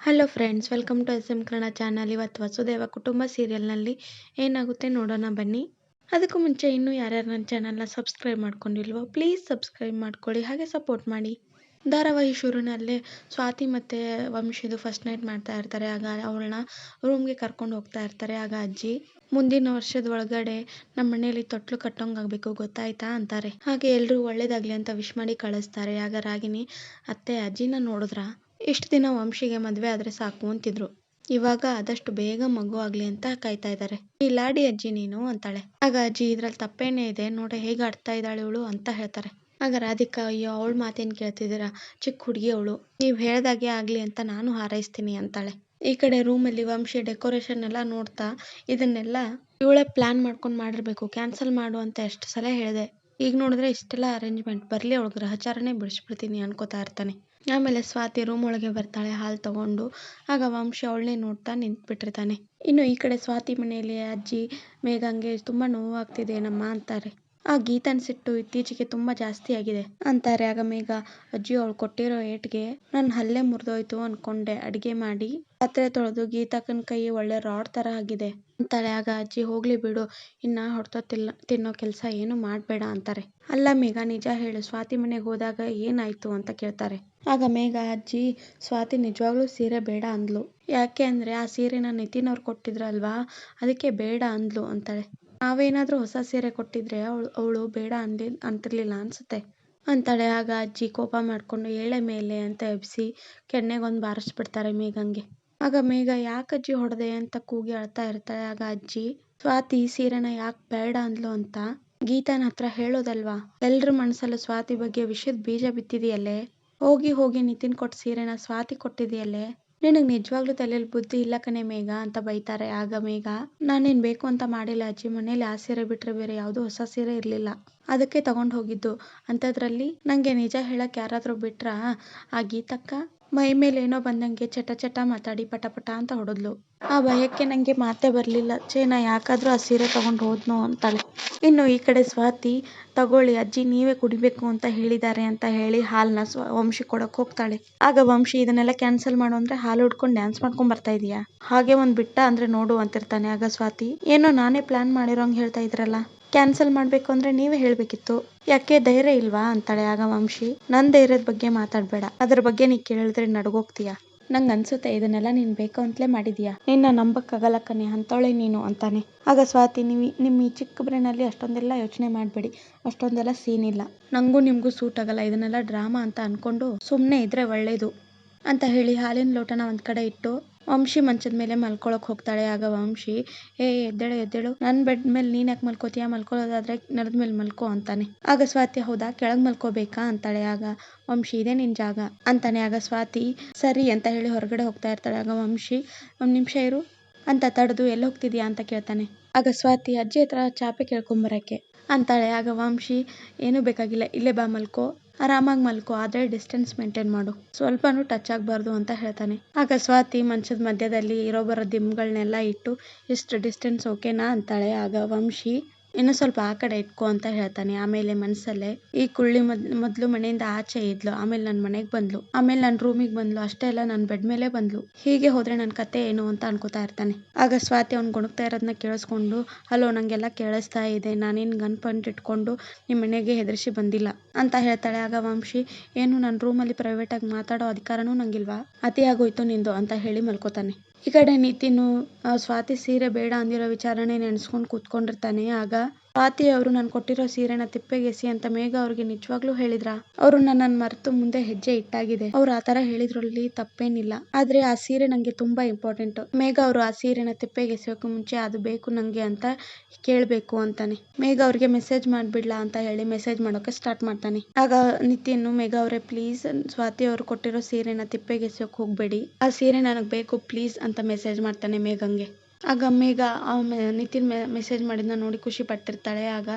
Hello friends, welcome to S M Kannada channel. ಇವತ್ತು ವಸುದೇವ ಕುಟುಂಬ ಸೀರಿಯಲ್ನಲ್ಲಿ ಏನಾಗುತ್ತೆ ನೋಡೋಣ ಬನ್ನಿ. ಅದಕ್ಕೂ ಮುಂಚೆ ಇನ್ನೂ ಯಾರ್ಯಾರು ನನ್ನ ಚಾನಲ್ನ ಸಬ್ಸ್ಕ್ರೈಬ್ ಮಾಡ್ಕೊಂಡಿಲ್ವೋ ಪ್ಲೀಸ್ ಸಬ್ಸ್ಕ್ರೈಬ್ ಮಾಡ್ಕೊಳ್ಳಿ, ಹಾಗೆ ಸಪೋರ್ಟ್ ಮಾಡಿ. ಧಾರಾವಾಹಿ ಶುರುನಲ್ಲೇ ಸ್ವಾತಿ ಮತ್ತು ವಂಶಿದು ಫಸ್ಟ್ ನೈಟ್ ಮಾಡ್ತಾ ಇರ್ತಾರೆ. ಆಗ ಅವಳನ್ನ ರೂಮ್ಗೆ ಕರ್ಕೊಂಡು ಹೋಗ್ತಾ ಇರ್ತಾರೆ. ಆಗ ಅಜ್ಜಿ ಮುಂದಿನ ವರ್ಷದ ಒಳಗಡೆ ನಮ್ಮ ಮನೆಯಲ್ಲಿ ತೊಟ್ಲು ಕಟ್ಟೋಂಗಾಗಬೇಕು ಗೊತ್ತಾಯ್ತಾ ಅಂತಾರೆ. ಹಾಗೆ ಎಲ್ಲರೂ ಒಳ್ಳೇದಾಗ್ಲಿ ಅಂತ ವಿಶ್ ಮಾಡಿ ಕಳಿಸ್ತಾರೆ. ಆಗ ರಾಗಿಣಿ ಅತ್ತೆ ಅಜ್ಜಿನ ನೋಡಿದ್ರ ಇಷ್ಟು ದಿನ ವಂಶಿಗೆ ಮದುವೆ ಆದರೆ ಸಾಕು ಅಂತಿದ್ರು, ಇವಾಗ ಆದಷ್ಟು ಬೇಗ ಮಗು ಆಗ್ಲಿ ಅಂತ ಕಾಯ್ತಾ ಇದ್ದಾರೆ. ಈ ಲಾಡಿ ಅಜ್ಜಿ ನೀನು ಅಂತಾಳೆ. ಆಗ ಅಜ್ಜಿ ಇದ್ರಲ್ಲಿ ತಪ್ಪೇನೇ ಇದೆ ನೋಡಿ ಹೇಗೆ ಆಡ್ತಾ ಇದ್ದಾಳೆ ಇವಳು ಅಂತ ಹೇಳ್ತಾರೆ. ಆಗ ರಾಧಿಕಾ ಅಯ್ಯೋ ಅವಳ ಮಾತೇನು ಕೇಳ್ತಿದ್ದೀರಾ, ಚಿಕ್ಕ ಹುಡುಗಿ ಅವಳು, ನೀವು ಹೇಳ್ದಾಗೆ ಆಗಲಿ ಅಂತ ನಾನು ಹಾರೈಸ್ತೀನಿ ಅಂತಾಳೆ. ಈ ಕಡೆ ರೂಮಲ್ಲಿ ವಂಶಿ ಡೆಕೋರೇಷನ್ ಎಲ್ಲ ನೋಡ್ತಾ ಇದನ್ನೆಲ್ಲ ಇವಳೇ ಪ್ಲಾನ್ ಮಾಡ್ಕೊಂಡು ಮಾಡಿರ್ಬೇಕು, ಕ್ಯಾನ್ಸಲ್ ಮಾಡು ಅಂತ ಎಷ್ಟು ಸಲ ಹೇಳಿದೆ, ಈಗ ನೋಡಿದ್ರೆ ಇಷ್ಟೆಲ್ಲ ಅರೇಂಜ್ಮೆಂಟ್, ಬರಲಿ ಅವಳು ಗ್ರಹಚಾರನೇ ಬಿಡಿಸ್ಬಿಡ್ತೀನಿ ಅನ್ಕೋತಾ ಇರ್ತಾನೆ. ಆಮೇಲೆ ಸ್ವಾತಿ ರೂಮ್ ಒಳಗೆ ಬರ್ತಾಳೆ ಹಾಲು ತಗೊಂಡು. ಆಗ ವಂಶಿ ಅವಳನ್ನೇ ನೋಡ್ತಾ ನಿಂತ್ಬಿಟ್ಟಿರ್ತಾನೆ. ಇನ್ನು ಈ ಕಡೆ ಸ್ವಾತಿ ಮನೆಯಲ್ಲಿ ಅಜ್ಜಿ ಮೇಘಂಗೆ ತುಂಬಾ ನೋವಾಗ್ತಿದೆ ನಮ್ಮ ಅಂತಾರೆ. ಆ ಗೀತನ್ ಸಿಟ್ಟು ಇತ್ತೀಚೆಗೆ ತುಂಬಾ ಜಾಸ್ತಿ ಆಗಿದೆ ಅಂತಾರೆ. ಆಗ ಮೇಘ ಅಜ್ಜಿ ಅವಳು ಕೊಟ್ಟಿರೋ ಏಟ್ಗೆ ನನ್ನ ಹಲ್ಲೆ ಮುರಿದೋಯ್ತು ಅನ್ಕೊಂಡೆ, ಅಡಿಗೆ ಮಾಡಿ ಪಾತ್ರೆ ತೊಳೆದು ಗೀತಕ್ಕನ ಕೈ ಒಳ್ಳೆ ರಾಡ್ ತರ ಆಗಿದೆ ಅಂತಾಳೆ. ಆಗ ಅಜ್ಜಿ ಹೋಗ್ಲಿ ಬಿಡು, ಇನ್ನ ಹೊಡ್ತೊತ್ತಿಲ್ಲ ತಿನ್ನೋ ಕೆಲಸ ಏನು ಮಾಡಬೇಡ ಅಂತಾರೆ. ಅಲ್ಲ ಮೇಘ ನಿಜ ಹೇಳು, ಸ್ವಾತಿ ಮನೆಗೆ ಹೋದಾಗ ಏನಾಯ್ತು ಅಂತ ಕೇಳ್ತಾರೆ. ಆಗ ಮೇಘ ಅಜ್ಜಿ ಸ್ವಾತಿ ನಿಜವಾಗ್ಲೂ ಸೀರೆ ಬೇಡ ಅಂದ್ಲು, ಯಾಕೆ ಅಂದ್ರೆ ಆ ಸೀರೆನ ನಿತಿನ್ ಅವ್ರು ಕೊಟ್ಟಿದ್ರಲ್ವಾ ಅದಕ್ಕೆ ಬೇಡ ಅಂದ್ಲು ಅಂತಾಳೆ. ನಾವೇನಾದ್ರೂ ಹೊಸ ಸೀರೆ ಕೊಟ್ಟಿದ್ರೆ ಅವಳು ಬೇಡ ಅಂತಿರ್ಲಿಲ್ಲ ಅನ್ಸುತ್ತೆ ಅಂತಾಳೆ. ಆಗ ಅಜ್ಜಿ ಕೋಪ ಮಾಡ್ಕೊಂಡು ಎಳೆ ಮೇಲೆ ಅಂತ ಎಬ್ಸಿ ಕೆನ್ನೆಗೊಂದು ಬಾರಿಸ್ಬಿಡ್ತಾರೆ ಮೇಘಂಗೆ. ಆಗ ಮೇಘ ಯಾಕಜ್ಜಿ ಹೊಡೆದೆ ಅಂತ ಕೂಗಿ ಅಳ್ತಾ ಇರ್ತಾಳೆ. ಆಗ ಅಜ್ಜಿ ಸ್ವಾತಿ ಸೀರೆನ ಯಾಕೆ ಬೇಡ ಅಂದ್ಲು ಅಂತ ಗೀತನ ಹತ್ರ ಹೇಳೋದಲ್ವಾ, ಎಲ್ರ ಮನಸ್ಸಲ್ಲೂ ಸ್ವಾತಿ ಬಗ್ಗೆ ವಿಷಯದ ಬೀಜ ಬಿತ್ತಿದೆಯಲ್ಲೇ, ಹೋಗಿ ಹೋಗಿ ನಿತಿನ್ ಕೊಟ್ಟ ಸೀರೆನ ಸ್ವಾತಿ ಕೊಟ್ಟಿದೆಯಲ್ಲೇ, ನಿನಗೆ ನಿಜವಾಗ್ಲೂ ತಲೆಯಲ್ಲಿ ಬುದ್ಧಿ ಇಲ್ಲ ಕಣೆ ಮೇಘ ಅಂತ ಬೈತಾರೆ. ಆಗ ಮೇಘ ನಾನೇನು ಬೇಕು ಅಂತ ಮಾಡಿಲ್ಲ ಅಜ್ಜಿ, ಮನೇಲಿ ಆ ಸೀರೆ ಬಿಟ್ಟರೆ ಬೇರೆ ಯಾವುದೂ ಹೊಸ ಸೀರೆ ಇರಲಿಲ್ಲ, ಅದಕ್ಕೆ ತಗೊಂಡು ಹೋಗಿದ್ದು, ಅಂಥದ್ರಲ್ಲಿ ನನಗೆ ನಿಜ ಹೇಳಕ್ಕೆ ಯಾರಾದರೂ ಬಿಟ್ರಾ, ಆ ಗೀತಕ್ಕ ಮೈ ಮೇಲೆ ಏನೋ ಬಂದಂಗೆ ಚಟ ಚಟ ಮಾತಾಡಿ ಪಟ ಪಟ ಅಂತ ಹೊಡೆದ್ಲು, ಆ ಭಯಕ್ಕೆ ನನಗೆ ಮಾತೇ ಬರಲಿಲ್ಲ ಛೇ, ನಾ ಯಾಕಾದರೂ ಆ ಸೀರೆ ತಗೊಂಡು ಹೋದ್ನೋ ಅಂತಾಳೆ. ಇನ್ನು ಈ ಕಡೆ ಸ್ವಾತಿ ತಗೊಳ್ಳಿ ಅಜ್ಜಿ ನೀವೇ ಕುಡಿಬೇಕು ಅಂತ ಹೇಳಿದ್ದಾರೆ ಅಂತ ಹೇಳಿ ಹಾಲನ್ನ ವಂಶಿ ಕೊಡಕ್ ಹೋಗ್ತಾಳೆ. ಆಗ ವಂಶಿ ಇದನ್ನೆಲ್ಲ ಕ್ಯಾನ್ಸಲ್ ಮಾಡು ಅಂದ್ರೆ ಹಾಲು ಹುಡ್ಕೊಂಡು ಡ್ಯಾನ್ಸ್ ಮಾಡ್ಕೊಂಡ್ ಬರ್ತಾ ಇದೀಯಾ, ಹಾಗೆ ಒಂದ್ ಬಿಟ್ಟ ಅಂದ್ರೆ ನೋಡು ಅಂತಿರ್ತಾನೆ. ಆಗ ಸ್ವಾತಿ ಏನೋ ನಾನೇ ಪ್ಲಾನ್ ಮಾಡಿರೋಂಗ್ ಹೇಳ್ತಾ ಇದ್ರಲ್ಲ, ಕ್ಯಾನ್ಸಲ್ ಮಾಡ್ಬೇಕು ಅಂದ್ರೆ ನೀವೇ ಹೇಳ್ಬೇಕಿತ್ತು, ಯಾಕೆ ಧೈರ್ಯ ಇಲ್ವಾ ಅಂತಾಳೆ. ಆಗ ವಂಶಿ ನನ್ ಧೈರ್ಯದ ಬಗ್ಗೆ ಮಾತಾಡ್ಬೇಡ, ಅದ್ರ ಬಗ್ಗೆ ನೀ ಕೇಳಿದ್ರೆ ನಡ್ಗೋಗ್ತೀಯಾ, ನಂಗೆ ಅನ್ಸುತ್ತೆ ಇದನ್ನೆಲ್ಲ ನೀನ್ ಬೇಕು ಅಂತಲೇ ಮಾಡಿದೀಯಾ, ನಿನ್ನ ನಂಬಕ್ಕಾಗಲ್ಲ ಕಣೆ ಅಂತವಳೆ ನೀನು ಅಂತಾನೆ. ಆಗ ಸ್ವಾತಿ ನಿಮ್ಮ ಈ ಚಿಕ್ಕ ಬ್ರೇನಲ್ಲಿ ಅಷ್ಟೊಂದೆಲ್ಲ ಯೋಚನೆ ಮಾಡಬೇಡಿ, ಅಷ್ಟೊಂದೆಲ್ಲ ಸೀನ್ ಇಲ್ಲ, ನಂಗೂ ನಿಮ್ಗೂ ಸೂಟ್ ಆಗಲ್ಲ, ಇದನ್ನೆಲ್ಲ ಡ್ರಾಮಾ ಅಂತ ಅನ್ಕೊಂಡು ಸುಮ್ಮನೆ ಇದ್ರೆ ಒಳ್ಳೇದು ಅಂತ ಹೇಳಿ ಹಾಲಿನ ಲೋಟನ ಒಂದ್ ಕಡೆ ಇಟ್ಟು ವಂಶಿ ಮಂಚದ ಮೇಲೆ ಮಲ್ಕೊಳಕ್ ಹೋಗ್ತಾಳೆ. ಆಗ ವಂಶಿ ಎದ್ದೇಳು ಎದ್ದೇಳು, ನನ್ನ ಬೆಡ್ ಮೇಲೆ ನೀನ್ ಯಾಕೆ ಮಲ್ಕೋತೀಯಾ, ಮಲ್ಕೊಳ್ಳೋದಾದ್ರೆ ನೆಲದ ಮೇಲೆ ಮಲ್ಕೋ ಅಂತಾನೆ. ಆಗ ಸ್ವಾತಿ ಹೌದಾ ಕೆಳಗ್ ಮಲ್ಕೋಬೇಕಾ ಅಂತಾಳೆ. ಆಗ ವಂಶಿ ಇದೇ ನಿನ್ ಜಾಗ ಅಂತಾನೆ. ಆಗ ಸ್ವಾತಿ ಸರಿ ಅಂತ ಹೇಳಿ ಹೊರಗಡೆ ಹೋಗ್ತಾ ಇರ್ತಾಳೆ. ಆಗ ವಂಶಿ ಒಂದ್ ನಿಮಿಷ ಇರು ಅಂತ ತಡೆದು ಎಲ್ಲಿ ಹೋಗ್ತಿದ್ಯಾ ಅಂತ ಕೇಳ್ತಾನೆ. ಆಗ ಸ್ವಾತಿ ಅಜ್ಜಿ ಹತ್ರ ಚಾಪೆ ಕೇಳ್ಕೊಂಬರಕ್ಕೆ ಅಂತಾಳೆ. ಆಗ ವಂಶಿ ಏನು ಬೇಕಾಗಿಲ್ಲ, ಇಲ್ಲೇ ಬಾ ಮಲ್ಕೋ, ಆರಾಮಾಗಿ ಮಲ್ಕೋ, ಆದ್ರೆ ಡಿಸ್ಟೆನ್ಸ್ ಮೇಂಟೈನ್ ಮಾಡು, ಸ್ವಲ್ಪನೂ ಟಚ್ ಆಗಬಾರ್ದು ಅಂತ ಹೇಳ್ತಾನೆ. ಆಗ ಸ್ವಾತಿ ಮಂಚದ ಮಧ್ಯದಲ್ಲಿ ಇರೋ ಬರೋ ದಿಂಬುಗಳನ್ನೆಲ್ಲ ಇಟ್ಟು ಇಷ್ಟು ಡಿಸ್ಟೆನ್ಸ್ ಓಕೆನಾ ಅಂತಾಳೆ. ಆಗ ವಂಶಿ ಇನ್ನು ಸ್ವಲ್ಪ ಆ ಕಡೆ ಇಟ್ಕೋ ಅಂತ ಹೇಳ್ತಾನೆ. ಆಮೇಲೆ ಮನಸ್ಸಲ್ಲೇ ಈ ಕುಳ್ಳಿ ಮೊದ್ಲು ಮನೆಯಿಂದ ಆಚೆ ಇದ್ಲು, ಆಮೇಲೆ ನನ್ನ ಮನೆಗೆ ಬಂದ್ಲು, ಆಮೇಲೆ ನನ್ನ ರೂಮಿಗೆ ಬಂದ್ಲು, ಅಷ್ಟೇ ಅಲ್ಲ ನನ್ನ ಬೆಡ್ ಮೇಲೆ ಬಂದ್ಲು, ಹೀಗೆ ಹೋದ್ರೆ ನನ್ನ ಕತೆ ಏನು ಅಂತ ಅನ್ಕೋತಾ ಇರ್ತಾನೆ. ಆಗ ಸ್ವಾತಿ ಅವ್ನು ಗುಣಗ್ತಾ ಇರೋದನ್ನ ಕೇಳಿಸ್ಕೊಂಡು ಹಲೋ ನಂಗೆಲ್ಲ ಕೇಳಿಸ್ತಾ ಇದೆ, ನಾನೇನು ಗನ್ ಪಾಯಿಂಟ್ ಇಟ್ಕೊಂಡು ನಿಮ್ಮ ಮನೆಗೆ ಹೆದರ್ಸಿ ಬಂದಿಲ್ಲ ಅಂತ ಹೇಳ್ತಾಳೆ. ಆಗ ವಂಶಿ ಏನು ನನ್ನ ರೂಮಲ್ಲಿ ಪ್ರೈವೇಟ್ ಆಗಿ ಮಾತಾಡೋ ಅಧಿಕಾರನೂ ನಂಗಿಲ್ವಾ, ಅತಿ ಆಗೋಯ್ತು ನಿಂದು ಅಂತ ಹೇಳಿ ಮಲ್ಕೋತಾನೆ. ಈ ಕಡೆ ನಿತಿನು ಸ್ವಾತಿ ಸೀರೆ ಬೇಡ ಅಂದಿರೋ ವಿಚಾರನೆ ನೆನೆಸ್ಕೊಂಡು ಕೂತ್ಕೊಂಡಿರ್ತಾನೆ. ಆಗ ಸ್ವಾತಿ ಅವರು ನಾನು ಕೊಟ್ಟಿರೋ ಸೀರೆನ ತಿಪ್ಪೆಗೆಸಿ ಅಂತ ಮೇಘ ಅವ್ರಿಗೆ ನಿಜವಾಗ್ಲೂ ಹೇಳಿದ್ರ, ಅವರು ನನ್ನನ್ನು ಮರೆತು ಮುಂದೆ ಹೆಜ್ಜೆ ಇಟ್ಟಾಗಿದೆ, ಅವ್ರು ಆ ತರ ಹೇಳಿದ್ರಲ್ಲಿ ತಪ್ಪೇನಿಲ್ಲ, ಆದ್ರೆ ಆ ಸೀರೆ ನಂಗೆ ತುಂಬಾ ಇಂಪಾರ್ಟೆಂಟ್, ಮೇಘ ಅವರು ಆ ಸೀರೆನ ತಿಪ್ಪೆಗೆಸೋಕೆ ಮುಂಚೆ ಅದು ಬೇಕು ನಂಗೆ ಅಂತ ಕೇಳ್ಬೇಕು ಅಂತಾನೆ. ಮೇಘ ಅವ್ರಿಗೆ ಮೆಸೇಜ್ ಮಾಡ್ಬಿಡ್ಲಾ ಅಂತ ಹೇಳಿ ಮೆಸೇಜ್ ಮಾಡೋಕೆ ಸ್ಟಾರ್ಟ್ ಮಾಡ್ತಾನೆ. ಆಗ ನಿತಿನ್ ಮೇಘ ಅವರೇ ಪ್ಲೀಸ್ ಸ್ವಾತಿ ಅವರು ಕೊಟ್ಟಿರೋ ಸೀರೆನ ತಿಪ್ಪೆಗೆಸೋಕೆ ಹೋಗ್ಬೇಡಿ, ಆ ಸೀರೆ ನನಗೆ ಬೇಕು ಪ್ಲೀಸ್ ಅಂತ ಮೆಸೇಜ್ ಮಾಡ್ತಾನೆ ಮೇಘಂಗೆ. ಆಗ ಮೇಘ ನಿತಿನ್ ಮೆಸೇಜ್ ಮಾಡಿದ್ನ ನೋಡಿ ಖುಷಿ ಪಡ್ತಿರ್ತಾಳೆ. ಆಗ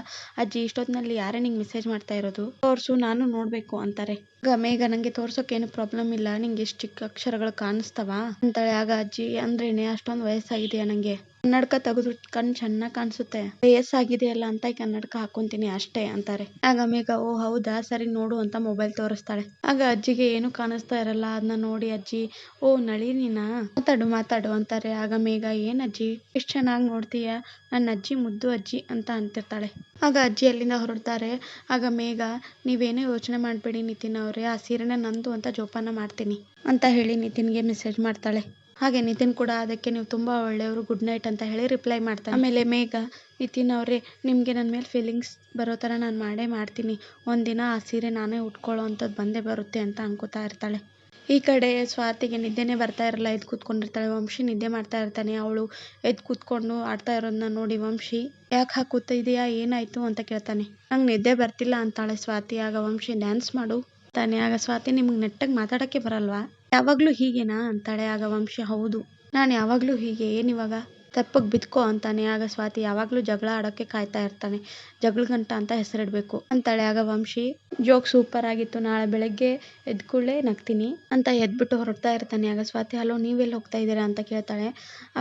ಅಜ್ಜಿ ಇಷ್ಟೊತ್ತಿನಲ್ಲಿ ಯಾರೇ ನಿಂಗೆ ಮೆಸೇಜ್ ಮಾಡ್ತಾ ಇರೋದು, ತೋರ್ಸು ನಾನು ನೋಡ್ಬೇಕು ಅಂತಾರೆ. ಆಗ ಮೇಘ ನಂಗೆ ತೋರ್ಸೋಕೆ ಏನು ಪ್ರಾಬ್ಲಮ್ ಇಲ್ಲ, ನಿಂಗೆ ಎಷ್ಟು ಚಿಕ್ಕ ಅಕ್ಷರಗಳು ಕಾಣಿಸ್ತವ ಅಂತಾಳೆ. ಆಗ ಅಜ್ಜಿ ಅಂದ್ರೇನೆ ಅಷ್ಟೊಂದು ವಯಸ್ಸಾಗಿದೆಯಾ ನಂಗೆ, ಕನ್ನಡಕ ತೆಗೆದು ಕಣ್ ಚೆನ್ನಾಗಿ ಕಾಣಿಸುತ್ತೆ, ವಯಸ್ಸಾಗಿದೆಯಲ್ಲ ಅಂತ ಈ ಕನ್ನಡಕ ಹಾಕೊಂತೀನಿ ಅಷ್ಟೇ ಅಂತಾರೆ. ಆಗ ಮೇಘ ಓ ಹೌದಾ ಸರಿ ನೋಡು ಅಂತ ಮೊಬೈಲ್ ತೋರಿಸ್ತಾಳೆ. ಆಗ ಅಜ್ಜಿಗೆ ಏನು ಕಾಣಿಸ್ತಾ ಇರಲ್ಲ. ಅದನ್ನ ನೋಡಿ ಅಜ್ಜಿ ಓ ನಳಿನಿನಾ, ಮಾತಾಡು ಮಾತಾಡು ಅಂತಾರೆ. ಆಗ ಮೇಘ ಏನ್ ಅಜ್ಜಿ ಇಷ್ಟು ಚೆನ್ನಾಗಿ ನೋಡ್ತೀಯ, ನನ್ನ ಅಜ್ಜಿ ಮುದ್ದು ಅಜ್ಜಿ ಅಂತ ಅಂತಿರ್ತಾಳೆ. ಆಗ ಅಜ್ಜಿ ಅಲ್ಲಿಂದ ಹೊರಡ್ತಾರೆ. ಆಗ ಮೇಘ ನೀವೇನೋ ಯೋಚನೆ ಮಾಡಬೇಡಿ ನಿತಿನ್ ಅವರೇ, ಆ ಸೀರೆನ ನಂದು ಅಂತ ಜೋಪಾನ ಮಾಡ್ತೀನಿ ಅಂತ ಹೇಳಿ ನಿತಿನ್ಗೆ ಮೆಸೇಜ್ ಮಾಡ್ತಾಳೆ. ಹಾಗೆ ನಿತಿನ್ ಕೂಡ ಅದಕ್ಕೆ ನೀವು ತುಂಬಾ ಒಳ್ಳೆಯವರು, ಗುಡ್ ನೈಟ್ ಅಂತ ಹೇಳಿ ರಿಪ್ಲೈ ಮಾಡ್ತಾನೆ. ಆಮೇಲೆ ಮೇಘ ನಿತಿನ್ ಅವರೇ ನಿಮಗೆ ನನ್ನ ಮೇಲೆ ಫೀಲಿಂಗ್ಸ್ ಬರೋ ಥರ ನಾನು ಮಾಡೇ ಮಾಡ್ತೀನಿ, ಒಂದಿನ ಆ ಸೀರೆ ನಾನೇ ಉಟ್ಕೊಳ್ಳೋ ಅಂಥದ್ದು ಬಂದೇ ಬರುತ್ತೆ ಅಂತ ಅನ್ಕೋತಾ ಇರ್ತಾಳೆ. ಈ ಕಡೆ ಸ್ವಾತಿಗೆ ನಿದ್ದೆನೇ ಬರ್ತಾ ಇರಲ್ಲ, ಎದ್ದು ಕೂತ್ಕೊಂಡಿರ್ತಾಳೆ. ವಂಶಿ ನಿದ್ದೆ ಮಾಡ್ತಾ ಇರ್ತಾನೆ. ಅವಳು ಎದ್ದು ಕೂತ್ಕೊಂಡು ಆಡ್ತಾ ಇರೋದನ್ನ ನೋಡಿ ವಂಶಿ ಯಾಕೆ ಹಾಕೂತಿದೆಯಾ ಏನಾಯ್ತು ಅಂತ ಕೇಳ್ತಾನೆ. ನಂಗೆ ನಿದ್ದೆ ಬರ್ತಿಲ್ಲ ಅಂತಾಳೆ ಸ್ವಾತಿ. ಆಗ ವಂಶಿ ಡ್ಯಾನ್ಸ್ ಮಾಡು ತಾನೆ. ಆಗ ಸ್ವಾತಿ ನಿಮ್ಗೆ ನೆಟ್ಟಗೆ ಮಾತಾಡೋಕ್ಕೆ ಬರಲ್ವಾ, ಯಾವಾಗಲೂ ಹೀಗೇನಾ ಅಂತಾಳೆ. ಆಗ ವಂಶಿ ಹೌದು ನಾನು ಯಾವಾಗಲೂ ಹೀಗೆ, ಏನಿವಾಗ ತಪ್ಪಗೆ ಬಿದ್ಕೋ ಅಂತಾನೆ. ಆಗ ಸ್ವಾತಿ ಯಾವಾಗಲೂ ಜಗಳ ಆಡೋಕ್ಕೆ ಕಾಯ್ತಾ ಇರ್ತಾನೆ, ಜಗಳಗಂಟ ಅಂತ ಹೆಸರಿಡಬೇಕು ಅಂತಾಳೆ. ಆಗ ವಂಶಿ ಜೋಕ್ ಸೂಪರ್ ಆಗಿತ್ತು, ನಾಳೆ ಬೆಳಗ್ಗೆ ಎದ್ಕೂಡಲೇ ನಗ್ತೀನಿ ಅಂತ ಎದ್ಬಿಟ್ಟು ಹೊರಡ್ತಾ ಇರ್ತಾನೆ. ಆಗ ಸ್ವಾತಿ ಹಲೋ ನೀವೆಲ್ಲಿ ಹೋಗ್ತಾ ಇದ್ದೀರಾ ಅಂತ ಕೇಳ್ತಾಳೆ.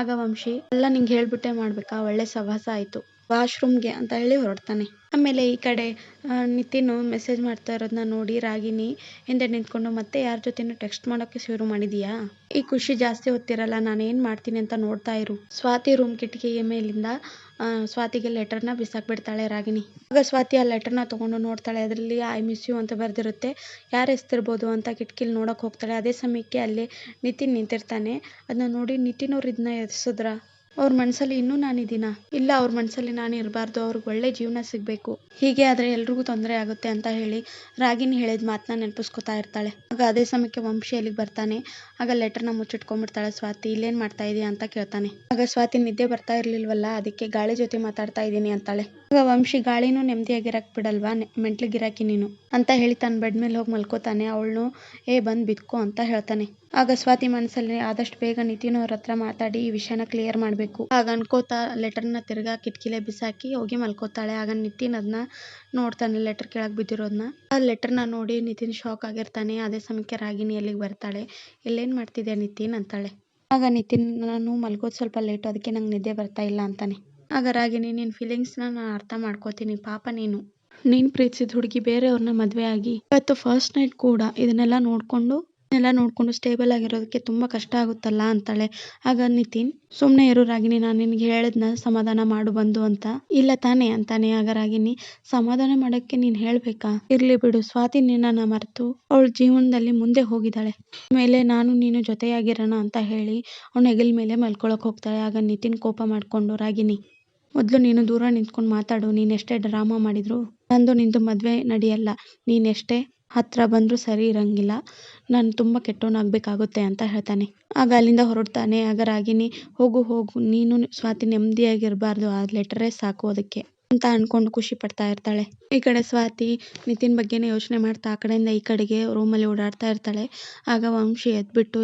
ಆಗ ವಂಶಿ ಎಲ್ಲ ನಿಂಗೆ ಹೇಳ್ಬಿಟ್ಟೆ ಮಾಡ್ಬೇಕಾ, ಒಳ್ಳೆ ಸವಾಸ ಆಯಿತು, ವಾಶ್ರೂಮ್ಗೆ ಅಂತ ಹೇಳಿ ಹೊರಡ್ತಾನೆ. ಆಮೇಲೆ ಈ ಕಡೆ ನಿತಿನ್ ಮೆಸೇಜ್ ಮಾಡ್ತಾ ಇರೋದನ್ನ ನೋಡಿ ರಾಗಿನಿ ಹಿಂದೆ ನಿಂತ್ಕೊಂಡು ಮತ್ತೆ ಯಾರ ಜೊತೆನೂ ಟೆಕ್ಸ್ಟ್ ಮಾಡೋಕ್ಕೆ ಶುರು ಮಾಡಿದೀಯಾ, ಈ ಖುಷಿ ಜಾಸ್ತಿ ಹೊತ್ತಿರಲ್ಲ, ನಾನು ಏನು ಮಾಡ್ತೀನಿ ಅಂತ ನೋಡ್ತಾ ಇರು. ಸ್ವಾತಿ ರೂಮ್ ಕಿಟಕಿಯ ಮೇಲಿಂದ ಸ್ವಾತಿಗೆ ಲೆಟರ್ನ ಬಿಸಾಕ್ಬಿಡ್ತಾಳೆ ರಾಗಿನಿ. ಆಗ ಸ್ವಾತಿ ಆ ಲೆಟರ್ನ ತಗೊಂಡು ನೋಡ್ತಾಳೆ. ಅದರಲ್ಲಿ ಐ ಮಿಸ್ ಯು ಅಂತ ಬರ್ದಿರುತ್ತೆ. ಯಾರು ಎಸ್ತಿರ್ಬೋದು ಅಂತ ಕಿಟಕಿಲಿ ನೋಡೋಕೆ ಹೋಗ್ತಾಳೆ. ಅದೇ ಸಮಯಕ್ಕೆ ಅಲ್ಲಿ ನಿತಿನ್ ನಿಂತಿರ್ತಾನೆ. ಅದನ್ನ ನೋಡಿ ನಿತಿನ್ ಅವ್ರು ಇದನ್ನ ಎಸ್ಸಿದ್ರ, ಅವ್ರ ಮನಸ್ಸಲ್ಲಿ ಇನ್ನೂ ನಾನಿದ್ದೀನ, ಇಲ್ಲ ಅವ್ರ ಮನಸ್ಸಲ್ಲಿ ನಾನು ಇರಬಾರ್ದು, ಅವ್ರಿಗೆ ಒಳ್ಳೆ ಜೀವನ ಸಿಗಬೇಕು, ಹೀಗೆ ಆದರೆ ಎಲ್ರಿಗೂ ತೊಂದರೆ ಆಗುತ್ತೆ ಅಂತ ಹೇಳಿ ರಾಗಿನಿ ಹೇಳಿದ ಮಾತನ್ನ ನೆನಪಿಸ್ಕೊತಾ ಇರ್ತಾಳೆ. ಆಗ ಅದೇ ಸಮಯಕ್ಕೆ ವಂಶಿ ಅಲ್ಲಿಗೆ ಬರ್ತಾನೆ. ಆಗ ಲೆಟರ್ನ ಮುಚ್ಚಿಟ್ಕೊಂಡ್ಬಿಡ್ತಾಳೆ ಸ್ವಾತಿ. ಇಲ್ಲೇನು ಮಾಡ್ತಾ ಇದೀಯಾ ಅಂತ ಕೇಳ್ತಾನೆ. ಆಗ ಸ್ವಾತಿ ನಿದ್ದೆ ಬರ್ತಾ ಇರ್ಲಿಲ್ವಲ್ಲ ಅದಕ್ಕೆ ಗಾಳಿ ಜೊತೆ ಮಾತಾಡ್ತಾ ಇದ್ದೀನಿ ಅಂತಾಳೆ. ಆಗ ವಂಶಿ ಗಾಳಿನೂ ನೆಮ್ಮದಿಯಾಗಿರಕ್ ಬಿಡಲ್ವಾ, ಮೆಂಟ್ಲಿಗಿರಾಕಿ ನೀನು ಅಂತ ಹೇಳಿ ತನ್ನ ಬೆಡ್ ಮೇಲೆ ಹೋಗಿ ಮಲ್ಕೋತಾನೆ. ಅವಳನ್ನು ಬಂದು ಬಿದ್ಕೋ ಅಂತ ಹೇಳ್ತಾನೆ. ಆಗ ಸ್ವಾತಿ ಮನಸ್ಸಲ್ಲಿ ಆದಷ್ಟು ಬೇಗ ನಿತಿನ್ ಅವ್ರ ಹತ್ರ ಮಾತಾಡಿ ಈ ವಿಷಯನ ಕ್ಲಿಯರ್ ಮಾಡಬೇಕು ಆಗ ಅನ್ಕೋತಾ ಲೆಟರ್ನ ತಿರ್ಗಾ ಕಿಟಕಿಲೆ ಬಿಸಾಕಿ ಹೋಗಿ ಮಲ್ಕೋತಾಳೆ. ಆಗ ನಿತಿನ್ ಅದನ್ನ ನೋಡ್ತಾನೆ, ಲೆಟರ್ ಕೆಳಗೆ ಬಿದ್ದಿರೋದನ್ನ. ಆ ಲೆಟರ್ನ ನೋಡಿ ನಿತಿನ್ ಶಾಕ್ ಆಗಿರ್ತಾನೆ. ಅದೇ ಸಮಯಕ್ಕೆ ರಾಗಿನಿ ಅಲ್ಲಿಗೆ ಬರ್ತಾಳೆ. ಇಲ್ಲೇನು ಮಾಡ್ತಿದ್ಯಾ ನಿತಿನ್ ಅಂತಾಳೆ. ಆಗ ನಿತಿನ್ ನಾನು ಮಲ್ಗೋದು ಸ್ವಲ್ಪ ಲೇಟು, ಅದಕ್ಕೆ ನಂಗೆ ನಿದ್ದೆ ಬರ್ತಾ ಇಲ್ಲ ಅಂತಾನೆ. ಆಗ ರಾಗಿನಿ ನಿನ್ನ ಫೀಲಿಂಗ್ಸ್ನ ನಾನು ಅರ್ಥ ಮಾಡ್ಕೋತೀನಿ, ಪಾಪ ನೀನು ಪ್ರೀತಿಸಿದ ಹುಡುಗಿ ಬೇರೆಯವ್ರನ್ನ ಮದುವೆ ಆಗಿ ಇವತ್ತು ಫಸ್ಟ್ ನೈಟ್ ಕೂಡ ಇದನ್ನೆಲ್ಲ ನೋಡ್ಕೊಂಡು ಸ್ಟೇಬಲ್ ಆಗಿರೋದಕ್ಕೆ ತುಂಬಾ ಕಷ್ಟ ಆಗುತ್ತಲ್ಲ ಅಂತಾಳೆ. ಆಗ ನಿತಿನ್ ಸುಮ್ಮನೆ ಇರು ರಾಗಿನಿ, ನಾನು ನಿನಗೆ ಹೇಳಿದ್ನ ಸಮಾಧಾನ ಮಾಡು ಬಂದು ಅಂತ, ಇಲ್ಲ ತಾನೇ ಅಂತಾನೆ. ಆಗ ರಾಗಿನಿ ಸಮಾಧಾನ ಮಾಡೋಕ್ಕೆ ನೀನು ಹೇಳ್ಬೇಕಾ, ಇರ್ಲಿ ಬಿಡು, ಸ್ವಾತಿ ನಿನ್ನನ್ನ ಮರೆತು ಅವಳ ಜೀವನದಲ್ಲಿ ಮುಂದೆ ಹೋಗಿದ್ದಾಳೆ, ಮೇಲೆ ನಾನು ನೀನು ಜೊತೆಯಾಗಿರೋಣ ಅಂತ ಹೇಳಿ ಅವನ ಹೆಗಲ ಮೇಲೆ ಮಲ್ಕೊಳಕ್ ಹೋಗ್ತಾಳೆ. ಆಗ ನಿತಿನ್ ಕೋಪ ಮಾಡ್ಕೊಂಡು ರಾಗಿನಿ ಮೊದಲು ನೀನು ದೂರ ನಿಂತ್ಕೊಂಡು ಮಾತಾಡು, ನೀನೆಷ್ಟೇ ಡ್ರಾಮಾ ಮಾಡಿದ್ರು ನಂದು ನಿಂದು ಮದುವೆ ನಡೆಯಲ್ಲ, ನೀನೆಷ್ಟೇ ಹತ್ರ ಬಂದರೂ ಸರಿ ಇರಂಗಿಲ್ಲ, ನಾನು ತುಂಬ ಕೆಟ್ಟವನಾಗಬೇಕಾಗುತ್ತೆ ಅಂತ ಹೇಳ್ತಾನೆ. ಆಗ ಅಲ್ಲಿಂದ ಹೊರಡ್ತಾನೆ. ಆಗ ರಾಗಿನಿ ಹೋಗು ನೀನು ಸ್ವಾತಿ ನೆಮ್ಮದಿಯಾಗಿರಬಾರ್ದು, ಆ ಲೆಟರೇ ಸಾಕು ಅದಕ್ಕೆ ಅಂತ ಅನ್ಕೊಂಡು ಖುಷಿ ಪಡ್ತಾ ಇರ್ತಾಳೆ. ಈ ಕಡೆ ಸ್ವಾತಿ ನಿತಿನ್ ಬಗ್ಗೆನೇ ಯೋಚನೆ ಮಾಡ್ತಾ ಆ ಕಡೆಯಿಂದ ಈ ಕಡೆಗೆ ರೂಮಲ್ಲಿ ಓಡಾಡ್ತಾ ಇರ್ತಾಳೆ. ಆಗ ವಂಶಿ ಎದ್ಬಿಟ್ಟು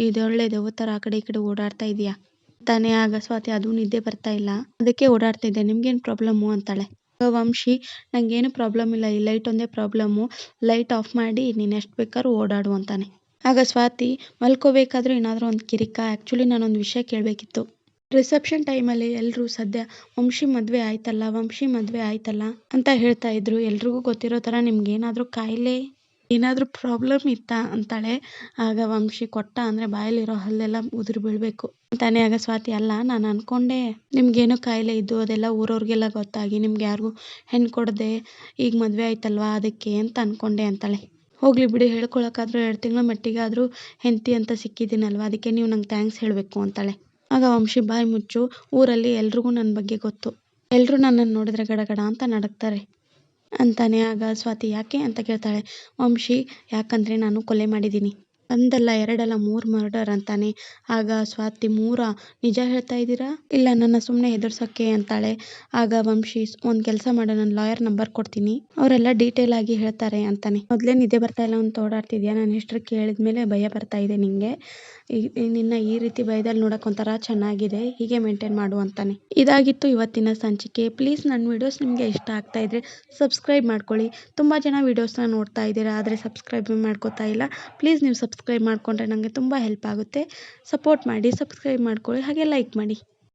ಇದೊಳ್ಳೆ ದೆವ್ವ ಥರ ಆ ಕಡೆ ಈ ಕಡೆ ಓಡಾಡ್ತಾ ಇದೆಯಾ ತಾನೆ. ಆಗ ಸ್ವಾತಿ ಅದು ನಿದ್ದೆ ಬರ್ತಾ ಇಲ್ಲ, ಅದಕ್ಕೆ ಓಡಾಡ್ತಾ ಇದ್ದೆ, ನಿಮ್ಗೇನು ಪ್ರಾಬ್ಲಮ್ಮು ಅಂತಾಳೆ. ವಂಶಿ ನಂಗೇನು ಪ್ರಾಬ್ಲಮ್ ಇಲ್ಲ, ಈ ಲೈಟ್ ಒಂದೇ ಪ್ರಾಬ್ಲಮ್ಮು, ಲೈಟ್ ಆಫ್ ಮಾಡಿ ನೀನು ಎಷ್ಟು ಬೇಕಾದ್ರೂ ಓಡಾಡು ಅಂತಾನೆ. ಆಗ ಸ್ವಾತಿ ಮಲ್ಕೋಬೇಕಾದ್ರೂ ಏನಾದರೂ ಒಂದು ಕಿರಿಕ, ಆ್ಯಕ್ಚುಲಿ ನಾನೊಂದು ವಿಷಯ ಕೇಳಬೇಕಿತ್ತು, ರಿಸೆಪ್ಷನ್ ಟೈಮಲ್ಲಿ ಎಲ್ಲರೂ ಸದ್ಯ ವಂಶಿ ಮದುವೆ ಆಯ್ತಲ್ಲ ಅಂತ ಹೇಳ್ತಾ ಇದ್ರು, ಎಲ್ರಿಗೂ ಗೊತ್ತಿರೋ ಥರ ನಿಮ್ಗೇನಾದರೂ ಕಾಯಿಲೆ ಏನಾದರೂ ಪ್ರಾಬ್ಲಮ್ ಇತ್ತಾ ಅಂತಾಳೆ. ಆಗ ವಂಶಿ ಕೊಟ್ಟ ಅಂದರೆ ಬಾಯಲ್ಲಿರೋ ಹಲ್ಲೆಲ್ಲ ಉದುರು ಬೀಳಬೇಕು ಅಂತಾನೆ. ಆಗ ಸ್ವಾತಿ ಅಲ್ಲ, ನಾನು ಅನ್ಕೊಂಡೆ ನಿಮ್ಗೇನೋ ಕಾಯಿಲೆ ಇದ್ದು ಅದೆಲ್ಲ ಊರವ್ರಿಗೆಲ್ಲ ಗೊತ್ತಾಗಿ ನಿಮ್ಗೆ ಯಾರಿಗೂ ಹೆಣ್ಣು ಕೊಡದೆ ಈಗ ಮದುವೆ ಆಯ್ತಲ್ವಾ ಅದಕ್ಕೆ ಅಂತ ಅನ್ಕೊಂಡೆ ಅಂತಾಳೆ. ಹೋಗ್ಲಿ ಬಿಡಿ, ಹೇಳ್ಕೊಳಕ್ಕಾದ್ರೂ 2 ತಿಂಗಳ ಮಟ್ಟಿಗಾದರೂ ಹೆಂಡತಿ ಅಂತ ಸಿಕ್ಕಿದ್ದೀನಲ್ವ, ಅದಕ್ಕೆ ನೀವು ನಂಗೆ ಥ್ಯಾಂಕ್ಸ್ ಹೇಳಬೇಕು ಅಂತಾಳೆ. ಆಗ ವಂಶಿ ಬಾಯಿ ಮುಚ್ಚು, ಊರಲ್ಲಿ ಎಲ್ರಿಗೂ ನನ್ನ ಬಗ್ಗೆ ಗೊತ್ತು, ಎಲ್ಲರೂ ನನ್ನನ್ನು ನೋಡಿದ್ರೆ ಗಡಗಡ ಅಂತ ನಡಕ್ತಾರೆ ಅಂತಾನೆ. ಆಗ ಸ್ವಾತಿ ಯಾಕೆ ಅಂತ ಕೇಳ್ತಾಳೆ. ವಂಶಿ ಯಾಕಂದರೆ ನಾನು ಕೊಲೆ ಮಾಡಿದ್ದೀನಿ, ಒಂದಲ್ಲ 2 ಅಲ್ಲ 3 ಮರ್ಡರ್ ಅಂತಾನೆ. ಆಗ ಸ್ವಾತಿ 3 ನಿಜ ಹೇಳ್ತಾ ಇದ್ದೀರಾ, ಇಲ್ಲ ನನ್ನ ಸುಮ್ಮನೆ ಹೆದರ್ಸೋಕ್ಕೆ ಅಂತಾಳೆ. ಆಗ ವಂಶಿ ಒಂದು ಕೆಲಸ ಮಾಡು, ನಾನು ಲಾಯರ್ ನಂಬರ್ ಕೊಡ್ತೀನಿ, ಅವರೆಲ್ಲ ಡೀಟೇಲ್ ಆಗಿ ಹೇಳ್ತಾರೆ ಅಂತಾನೆ. ಮೊದಲೇ ನಿದ್ದೆ ಬರ್ತಾ ಇಲ್ಲ ಅಂತ ಓಡಾಡ್ತಿದ್ಯಾ, ನನ್ನ ಹೆಸರು ಕೇಳಿದ್ಮೇಲೆ ಭಯ ಬರ್ತಾ ಇದೆ ನಿಂಗೆ, ನಿನ್ನ ಈ ರೀತಿ ಭಯದಲ್ಲಿ ನೋಡೋಕೆ ಒಂಥರ ಚೆನ್ನಾಗಿದೆ, ಹೀಗೆ ಮೇಂಟೈನ್ ಮಾಡು ಅಂತಾನೆ. ಇದಾಗಿತ್ತು ಇವತ್ತಿನ ಸಂಚಿಕೆ. ಪ್ಲೀಸ್ ನನ್ನ ವಿಡಿಯೋಸ್ ನಿಮಗೆ ಇಷ್ಟ ಆಗ್ತಾ ಇದ್ರೆ ಸಬ್ಸ್ಕ್ರೈಬ್ ಮಾಡ್ಕೊಳ್ಳಿ. ತುಂಬ ಜನ ವೀಡಿಯೋಸ್ನ ನೋಡ್ತಾ ಇದ್ದೀರಾ ಆದರೆ ಸಬ್ಸ್ಕ್ರೈಬ್ ಮಾಡ್ಕೋತಾ ಇಲ್ಲ, ಪ್ಲೀಸ್ ನೀವು ಸಬ್ಸ್ಕ್ರೈಬ್ ಮಾಡಿಕೊಂಡ್ರೆ ನನಗೆ ತುಂಬ ಹೆಲ್ಪ್ ಆಗುತ್ತೆ. ಸಪೋರ್ಟ್ ಮಾಡಿ, ಸಬ್ಸ್ಕ್ರೈಬ್ ಮಾಡ್ಕೊಳ್ಳಿ, ಹಾಗೆ ಲೈಕ್ ಮಾಡಿ.